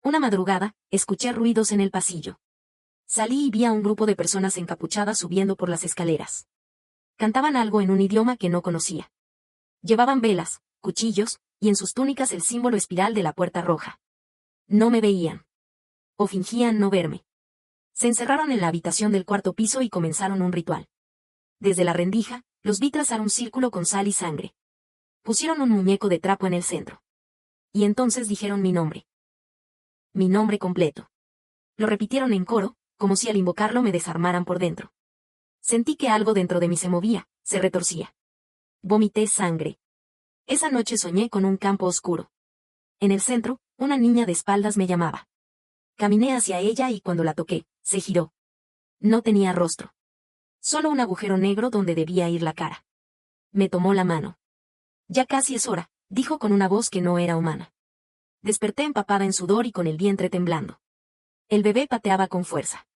Una madrugada, escuché ruidos en el pasillo. Salí y vi a un grupo de personas encapuchadas subiendo por las escaleras. Cantaban algo en un idioma que no conocía. Llevaban velas, cuchillos, y en sus túnicas el símbolo espiral de la puerta roja. No me veían. O fingían no verme. Se encerraron en la habitación del cuarto piso y comenzaron un ritual. Desde la rendija, los vi trazar un círculo con sal y sangre. Pusieron un muñeco de trapo en el centro. Y entonces dijeron mi nombre. Mi nombre completo. Lo repitieron en coro, como si al invocarlo me desarmaran por dentro. Sentí que algo dentro de mí se movía, se retorcía. Vomité sangre. Esa noche soñé con un campo oscuro. En el centro, una niña de espaldas me llamaba. Caminé hacia ella y cuando la toqué, se giró. No tenía rostro. Solo un agujero negro donde debía ir la cara. Me tomó la mano. Ya casi es hora, dijo con una voz que no era humana. Desperté empapada en sudor y con el vientre temblando. El bebé pateaba con fuerza.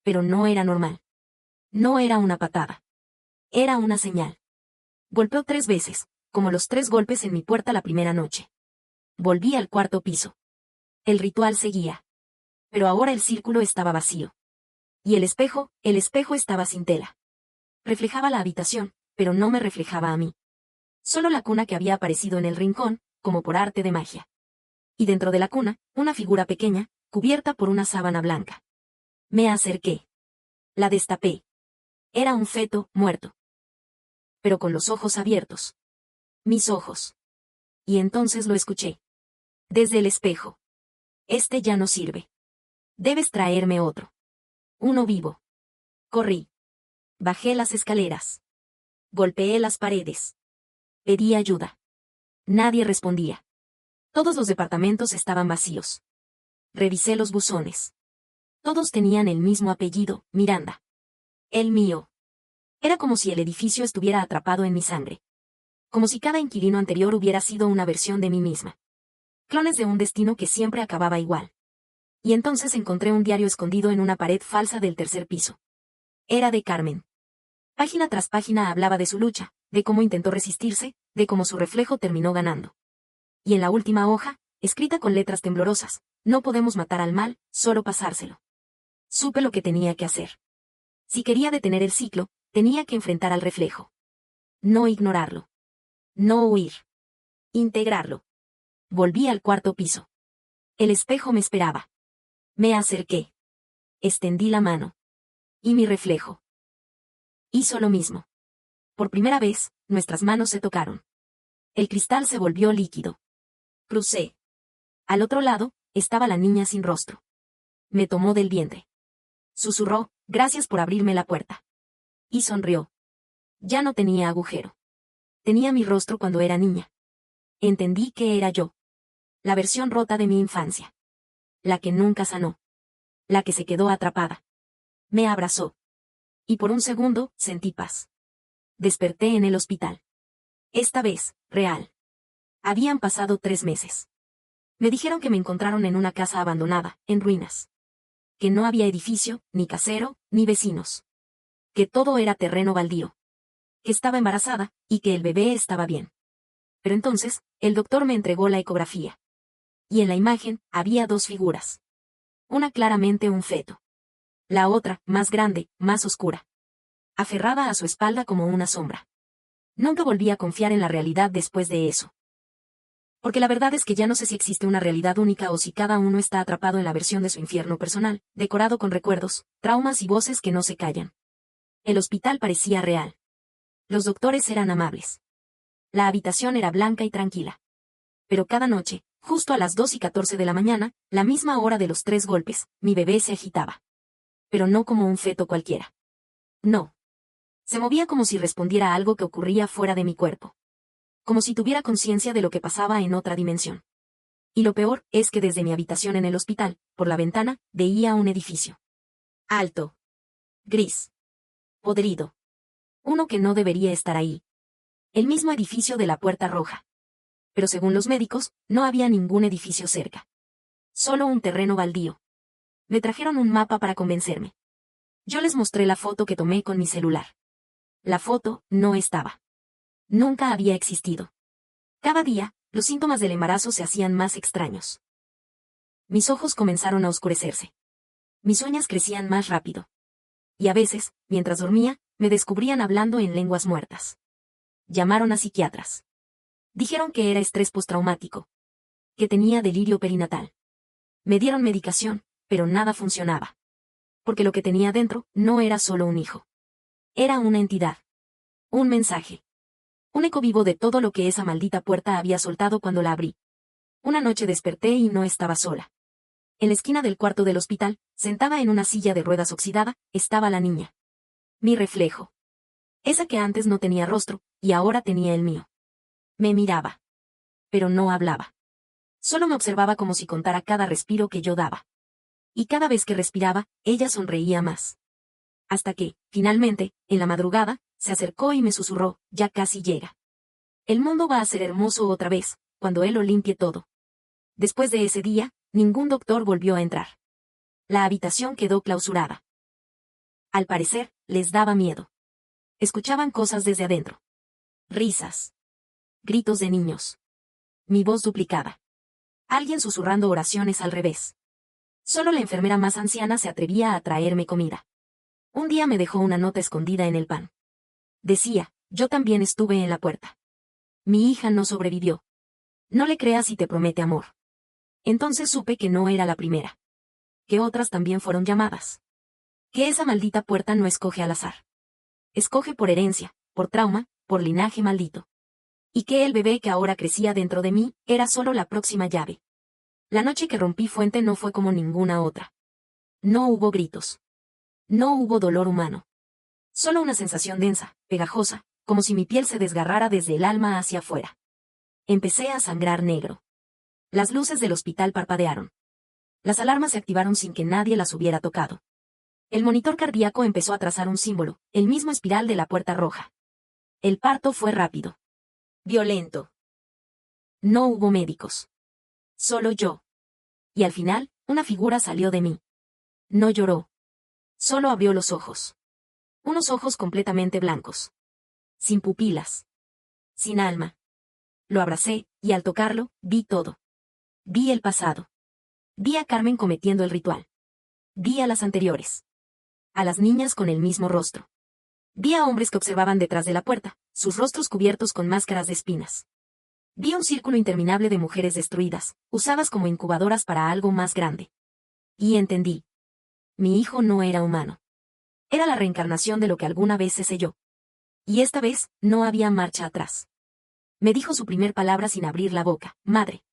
Pero no era normal. No era una patada. Era una señal. Golpeó 3 veces, como los 3 golpes en mi puerta la primera noche. Volví al cuarto piso. El ritual seguía. Pero ahora el círculo estaba vacío. Y el espejo estaba sin tela. Reflejaba la habitación, pero no me reflejaba a mí. Solo la cuna que había aparecido en el rincón, como por arte de magia. Y dentro de la cuna, una figura pequeña, cubierta por una sábana blanca. Me acerqué. La destapé. Era un feto, muerto. Pero con los ojos abiertos. Mis ojos. Y entonces lo escuché. Desde el espejo. Este ya no sirve. Debes traerme otro. Uno vivo. Corrí. Bajé las escaleras. Golpeé las paredes. Pedí ayuda. Nadie respondía. Todos los departamentos estaban vacíos. Revisé los buzones. Todos tenían el mismo apellido, Miranda. El mío. Era como si el edificio estuviera atrapado en mi sangre. Como si cada inquilino anterior hubiera sido una versión de mí misma. Clones de un destino que siempre acababa igual. Y entonces encontré un diario escondido en una pared falsa del 3er piso. Era de Carmen. Página tras página hablaba de su lucha, de cómo intentó resistirse, de cómo su reflejo terminó ganando. Y en la última hoja, escrita con letras temblorosas, no podemos matar al mal, solo pasárselo. Supe lo que tenía que hacer. Si quería detener el ciclo, tenía que enfrentar al reflejo. No ignorarlo. No huir. Integrarlo. Volví al cuarto piso. El espejo me esperaba. Me acerqué. Extendí la mano. Y mi reflejo hizo lo mismo. Por primera vez, nuestras manos se tocaron. El cristal se volvió líquido. Crucé. Al otro lado, estaba la niña sin rostro. Me tomó del vientre. Susurró, gracias por abrirme la puerta. Y sonrió. Ya no tenía agujero. Tenía mi rostro cuando era niña. Entendí que era yo. La versión rota de mi infancia. La que nunca sanó. La que se quedó atrapada. Me abrazó. Y por un segundo, sentí paz. Desperté en el hospital. Esta vez, real. Habían pasado 3 meses. Me dijeron que me encontraron en una casa abandonada, en ruinas. Que no había edificio, ni casero, ni vecinos. Que todo era terreno baldío. Que estaba embarazada, y que el bebé estaba bien. Pero entonces, el doctor me entregó la ecografía. Y en la imagen, había 2 figuras. Una claramente un feto. La otra, más grande, más oscura. Aferrada a su espalda como una sombra. Nunca volví a confiar en la realidad después de eso. Porque la verdad es que ya no sé si existe una realidad única o si cada uno está atrapado en la versión de su infierno personal, decorado con recuerdos, traumas y voces que no se callan. El hospital parecía real. Los doctores eran amables. La habitación era blanca y tranquila. Pero cada noche, justo a las 2:14 de la mañana, la misma hora de los 3 golpes, mi bebé se agitaba. Pero no como un feto cualquiera. No. Se movía como si respondiera a algo que ocurría fuera de mi cuerpo. Como si tuviera conciencia de lo que pasaba en otra dimensión. Y lo peor es que desde mi habitación en el hospital, por la ventana, veía un edificio. Alto. Gris. Podrido. Uno que no debería estar ahí. El mismo edificio de la Puerta Roja. Pero según los médicos, no había ningún edificio cerca. Solo un terreno baldío. Me trajeron un mapa para convencerme. Yo les mostré la foto que tomé con mi celular. La foto no estaba. Nunca había existido. Cada día, los síntomas del embarazo se hacían más extraños. Mis ojos comenzaron a oscurecerse. Mis uñas crecían más rápido. Y a veces, mientras dormía, me descubrían hablando en lenguas muertas. Llamaron a psiquiatras. Dijeron que era estrés postraumático. Que tenía delirio perinatal. Me dieron medicación, pero nada funcionaba. Porque lo que tenía dentro no era solo un hijo. Era una entidad. Un mensaje. Un eco vivo de todo lo que esa maldita puerta había soltado cuando la abrí. Una noche desperté y no estaba sola. En la esquina del cuarto del hospital, sentada en una silla de ruedas oxidada, estaba la niña. Mi reflejo. Esa que antes no tenía rostro, y ahora tenía el mío. Me miraba. Pero no hablaba. Solo me observaba como si contara cada respiro que yo daba. Y cada vez que respiraba, ella sonreía más. Hasta que, finalmente, en la madrugada, se acercó y me susurró, ya casi llega. El mundo va a ser hermoso otra vez, cuando él lo limpie todo. Después de ese día, ningún doctor volvió a entrar. La habitación quedó clausurada. Al parecer, les daba miedo. Escuchaban cosas desde adentro. Risas. Gritos de niños. Mi voz duplicada. Alguien susurrando oraciones al revés. Solo la enfermera más anciana se atrevía a traerme comida. Un día me dejó una nota escondida en el pan. Decía, yo también estuve en la puerta. Mi hija no sobrevivió. No le creas si te promete amor. Entonces supe que no era la primera. Que otras también fueron llamadas. Que esa maldita puerta no escoge al azar. Escoge por herencia, por trauma, por linaje maldito. Y que el bebé que ahora crecía dentro de mí era solo la próxima llave. La noche que rompí fuente no fue como ninguna otra. No hubo gritos. No hubo dolor humano. Solo una sensación densa, pegajosa, como si mi piel se desgarrara desde el alma hacia afuera. Empecé a sangrar negro. Las luces del hospital parpadearon. Las alarmas se activaron sin que nadie las hubiera tocado. El monitor cardíaco empezó a trazar un símbolo, el mismo espiral de la puerta roja. El parto fue rápido. Violento. No hubo médicos. Solo yo. Y al final, una figura salió de mí. No lloró. Solo abrió los ojos. Unos ojos completamente blancos. Sin pupilas. Sin alma. Lo abracé, y al tocarlo, vi todo. Vi el pasado. Vi a Carmen cometiendo el ritual. Vi a las anteriores. A las niñas con el mismo rostro. Vi a hombres que observaban detrás de la puerta, sus rostros cubiertos con máscaras de espinas. Vi un círculo interminable de mujeres destruidas, usadas como incubadoras para algo más grande. Y entendí. Mi hijo no era humano. Era la reencarnación de lo que alguna vez se selló. Y esta vez, no había marcha atrás. Me dijo su primer palabra sin abrir la boca, madre.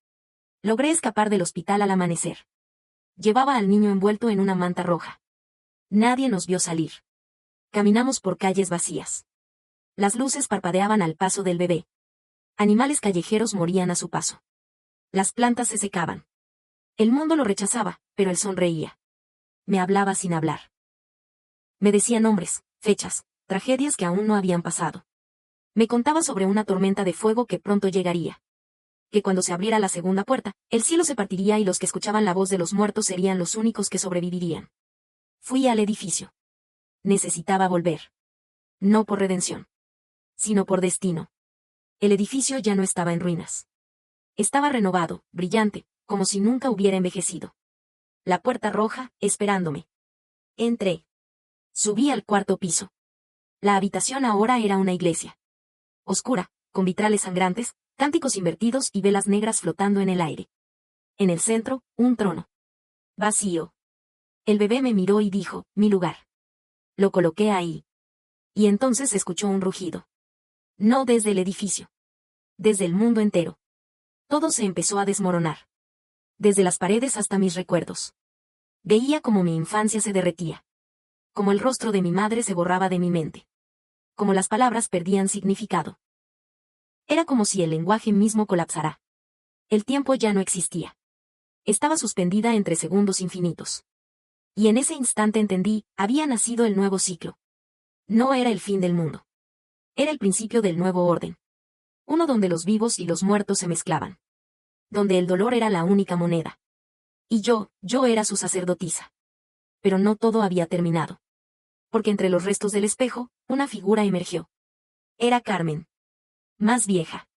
Logré escapar del hospital al amanecer. Llevaba al niño envuelto en una manta roja. Nadie nos vio salir. Caminamos por calles vacías. Las luces parpadeaban al paso del bebé. Animales callejeros morían a su paso. Las plantas se secaban. El mundo lo rechazaba, pero él sonreía. Me hablaba sin hablar. Me decía nombres, fechas, tragedias que aún no habían pasado. Me contaba sobre una tormenta de fuego que pronto llegaría. Que cuando se abriera la segunda puerta, el cielo se partiría y los que escuchaban la voz de los muertos serían los únicos que sobrevivirían. Fui al edificio. Necesitaba volver. No por redención. Sino por destino. El edificio ya no estaba en ruinas. Estaba renovado, brillante, como si nunca hubiera envejecido. La puerta roja, esperándome. Entré. Subí al cuarto piso. La habitación ahora era una iglesia. Oscura, con vitrales sangrantes, cánticos invertidos y velas negras flotando en el aire. En el centro, un trono. Vacío. El bebé me miró y dijo, mi lugar. Lo coloqué ahí. Y entonces escuchó un rugido. No desde el edificio. Desde el mundo entero. Todo se empezó a desmoronar. Desde las paredes hasta mis recuerdos. Veía como mi infancia se derretía. Como el rostro de mi madre se borraba de mi mente. Como las palabras perdían significado. Era como si el lenguaje mismo colapsara. El tiempo ya no existía. Estaba suspendida entre segundos infinitos. Y en ese instante entendí, había nacido el nuevo ciclo. No era el fin del mundo. Era el principio del nuevo orden. Uno donde los vivos y los muertos se mezclaban. Donde el dolor era la única moneda. Y yo era su sacerdotisa. Pero no todo había terminado. Porque entre los restos del espejo, una figura emergió. Era Carmen. Más vieja.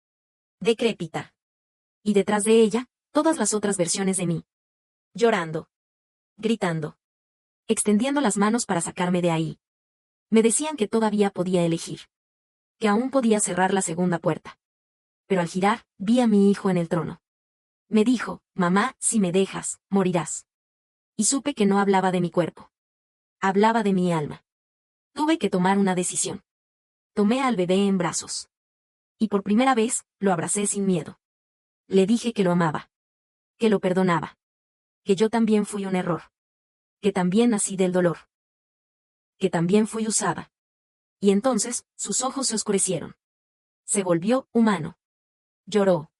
Decrépita. Y detrás de ella, todas las otras versiones de mí. Llorando. Gritando. Extendiendo las manos para sacarme de ahí. Me decían que todavía podía elegir. Que aún podía cerrar la segunda puerta. Pero al girar, vi a mi hijo en el trono. Me dijo, mamá, si me dejas, morirás. Y supe que no hablaba de mi cuerpo. Hablaba de mi alma. Tuve que tomar una decisión. Tomé al bebé en brazos. Y por primera vez, lo abracé sin miedo. Le dije que lo amaba. Que lo perdonaba. Que yo también fui un error. Que también nací del dolor. Que también fui usada. Y entonces, sus ojos se oscurecieron. Se volvió humano. Lloró.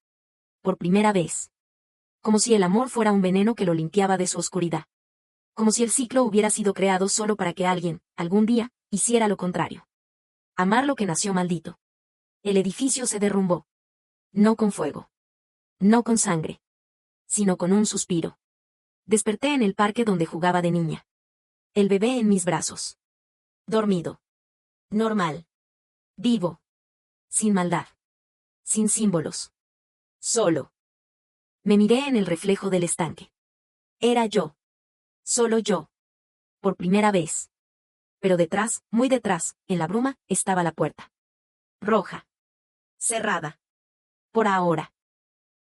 Por primera vez. Como si el amor fuera un veneno que lo limpiaba de su oscuridad. Como si el ciclo hubiera sido creado solo para que alguien, algún día, hiciera lo contrario. Amar lo que nació maldito. El edificio se derrumbó. No con fuego. No con sangre. Sino con un suspiro. Desperté en el parque donde jugaba de niña. El bebé en mis brazos. Dormido. Normal. Vivo. Sin maldad. Sin símbolos. Solo. Me miré en el reflejo del estanque. Era yo. Solo yo. Por primera vez. Pero detrás, muy detrás, en la bruma, estaba la puerta. Roja. Cerrada. Por ahora.